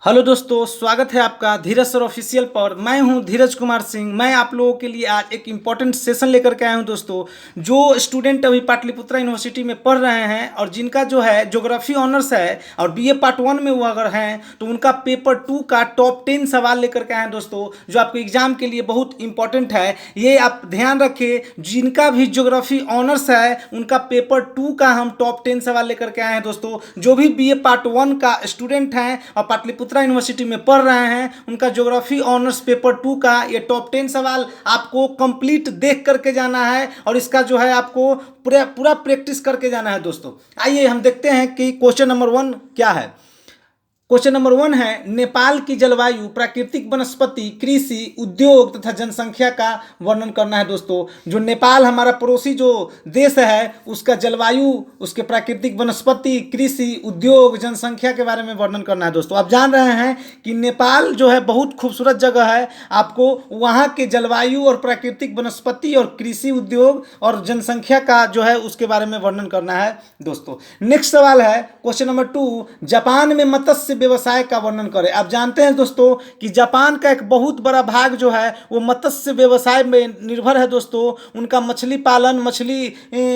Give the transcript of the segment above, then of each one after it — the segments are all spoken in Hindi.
हेलो दोस्तों, स्वागत है आपका धीरज सर ऑफिशियल पर। मैं हूं धीरज कुमार सिंह। मैं आप लोगों के लिए आज एक इम्पॉर्टेंट सेशन लेकर के आया हूं दोस्तों। जो स्टूडेंट अभी पाटलिपुत्रा यूनिवर्सिटी में पढ़ रहे हैं और जिनका जो है ज्योग्राफी ऑनर्स है और बीए पार्ट 1 में वो अगर हैं तो उनका पेपर 2 का टॉप 10 सवाल लेकर के आए हैं दोस्तों, जो आपके एग्जाम के लिए बहुत इंपॉर्टेंट है। ये आप ध्यान रखें, जिनका भी ज्योग्राफी ऑनर्स है उनका पेपर 2 का हम टॉप 10 सवाल लेकर के आए हैं दोस्तों। जो भी बीए पार्ट 1 का स्टूडेंट हैं और पाटलिपुत्रा यूनिवर्सिटी में पढ़ रहे हैं, उनका ज्योग्राफी ऑनर्स पेपर 2 का ये टॉप 10 सवाल आपको कंप्लीट देख करके जाना है और इसका जो है आपको पूरा पूरा प्रैक्टिस करके जाना है दोस्तों। आइए हम देखते हैं कि क्वेश्चन नंबर 1 क्या है। क्वेश्चन नंबर 1 है, नेपाल की जलवायु, प्राकृतिक वनस्पति, कृषि, उद्योग तथा जनसंख्या का वर्णन करना है दोस्तों। जो नेपाल हमारा पड़ोसी जो देश है उसका जलवायु, उसके प्राकृतिक वनस्पति, कृषि, उद्योग, जनसंख्या के बारे में वर्णन करना है दोस्तों। आप जान रहे हैं कि नेपाल जो है बहुत खूबसूरत जगह है। आपको वहाँ के जलवायु और प्राकृतिक वनस्पति और कृषि, उद्योग और जनसंख्या का जो है उसके बारे में वर्णन करना है दोस्तों। नेक्स्ट सवाल है क्वेश्चन नंबर 2, जापान में मत्स्य व्यवसाय का वर्णन करें। आप जानते हैं दोस्तों कि जापान का एक बहुत बड़ा भाग जो है वो मत्स्य व्यवसाय में निर्भर है दोस्तों। उनका मछली पालन,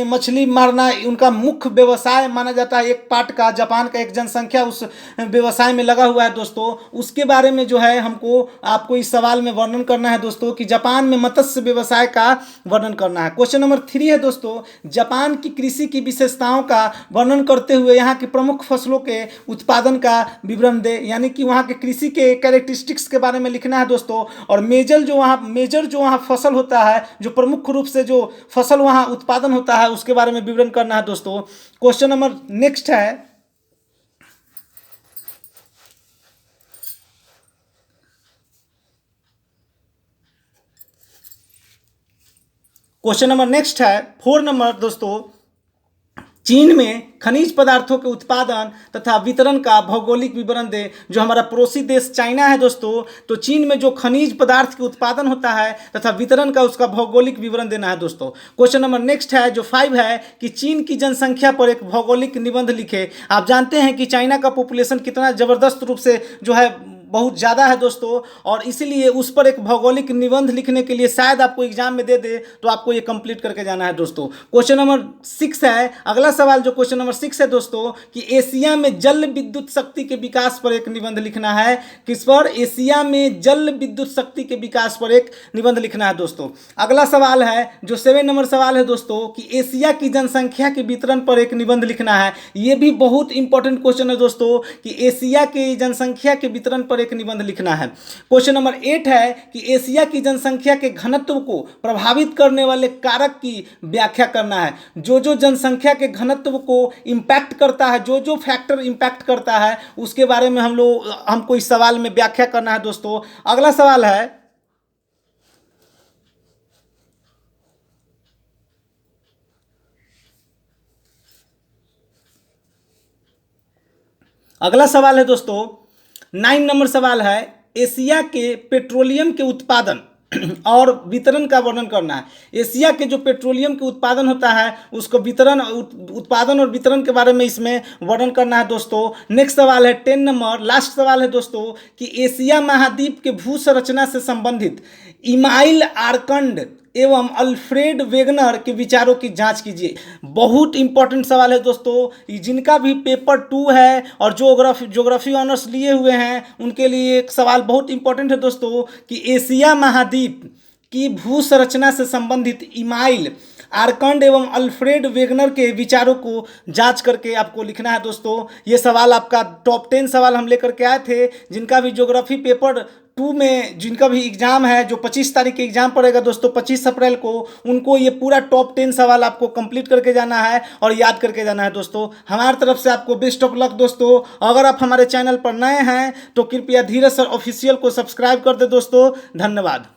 मछली मारना उनका मुख्य व्यवसाय माना जाता है। एक पार्ट का जापान का एक जनसंख्या उस व्यवसाय में लगा हुआ है दोस्तों। उसके बारे में जो है हमको आपको इस सवाल में वर्णन करना है दोस्तों कि जापान में मत्स्य व्यवसाय का वर्णन करना है। क्वेश्चन नंबर 3 है दोस्तों, जापान की कृषि की विशेषताओं का वर्णन करते हुए यहाँ की प्रमुख फसलों के उत्पादन का विवरण दे। यानी कि वहाँ के कृषि के कैरेक्टरिस्टिक्स के बारे में लिखना है दोस्तों। और मेजर जो वहाँ फसल होता है, जो प्रमुख रूप से जो फसल वहाँ उत्पादन होता है उसके बारे में विवरण करना है दोस्तों। क्वेश्चन नंबर नेक्स्ट है, क्वेश्चन नंबर नेक्स्ट है 4 नंबर दोस्तों, चीन में खनिज पदार्थों के उत्पादन तथा वितरण का भौगोलिक विवरण दे। जो हमारा पड़ोसी देश चाइना है दोस्तों, तो चीन में जो खनिज पदार्थ के उत्पादन होता है तथा वितरण का उसका भौगोलिक विवरण देना है दोस्तों। क्वेश्चन नंबर नेक्स्ट है जो 5 है कि चीन की जनसंख्या पर एक भौगोलिक निबंध लिखे। आप जानते हैं कि चाइना का पॉपुलेशन कितना ज़बरदस्त रूप से जो है बहुत ज़्यादा है दोस्तों, और इसीलिए उस पर एक भौगोलिक निबंध लिखने के लिए शायद आपको एग्जाम में दे दे, तो आपको ये कंप्लीट करके जाना है दोस्तों। क्वेश्चन नंबर 6 है, अगला सवाल जो क्वेश्चन नंबर 6 है दोस्तों कि एशिया में जल विद्युत शक्ति के विकास पर एक निबंध लिखना है। किस पर? एशिया में जल विद्युत शक्ति के विकास पर एक निबंध लिखना है दोस्तों। अगला सवाल है जो 7 नंबर सवाल है दोस्तों कि एशिया की जनसंख्या के वितरण पर एक निबंध लिखना है। ये भी बहुत इंपॉर्टेंट क्वेश्चन है दोस्तों कि एशिया की जनसंख्या के वितरण पर एक निबंध लिखना है। क्वेश्चन नंबर 8 है कि एशिया की जनसंख्या के घनत्व को प्रभावित करने वाले कारक की व्याख्या करना है। जो जो जनसंख्या के घनत्व को इंपैक्ट करता है, जो जो फैक्टर इंपैक्ट करता है उसके बारे में हमको इस सवाल में व्याख्या करना है दोस्तों। अगला सवाल है दोस्तों 9 नंबर सवाल है, एशिया के पेट्रोलियम के उत्पादन और वितरण का वर्णन करना है। एशिया के जो पेट्रोलियम के उत्पादन होता है उसको उत्पादन और वितरण के बारे में इसमें वर्णन करना है दोस्तों। नेक्स्ट सवाल है 10 नंबर, लास्ट सवाल है दोस्तों कि एशिया महाद्वीप के भू संरचना से संबंधित इमाइल आर्कंड एवं अल्फ्रेड वेगनर के विचारों की जांच कीजिए। बहुत इंपॉर्टेंट सवाल है दोस्तों। जिनका भी पेपर 2 है और ज्योग्राफी ऑनर्स लिए हुए हैं उनके लिए एक सवाल बहुत इंपॉर्टेंट है दोस्तों कि एशिया महाद्वीप की भू संरचना से संबंधित इमाइल आर्कंड एवं अल्फ्रेड वेगनर के विचारों को जांच करके आपको लिखना है दोस्तों। ये सवाल आपका टॉप 10 सवाल हम लेकर के आए थे। जिनका भी ज्योग्राफी पेपर 2 में जिनका भी एग्जाम है, जो 25 तारीख के एग्जाम पड़ेगा दोस्तों, 25 अप्रैल को, उनको ये पूरा टॉप 10 सवाल आपको कंप्लीट करके जाना है और याद करके जाना है दोस्तों। हमारी तरफ से आपको बेस्ट ऑफ लक दोस्तों। अगर आप हमारे चैनल पर नए हैं तो कृपया धीरज सर ऑफिशियल को सब्सक्राइब कर दे दोस्तों। धन्यवाद।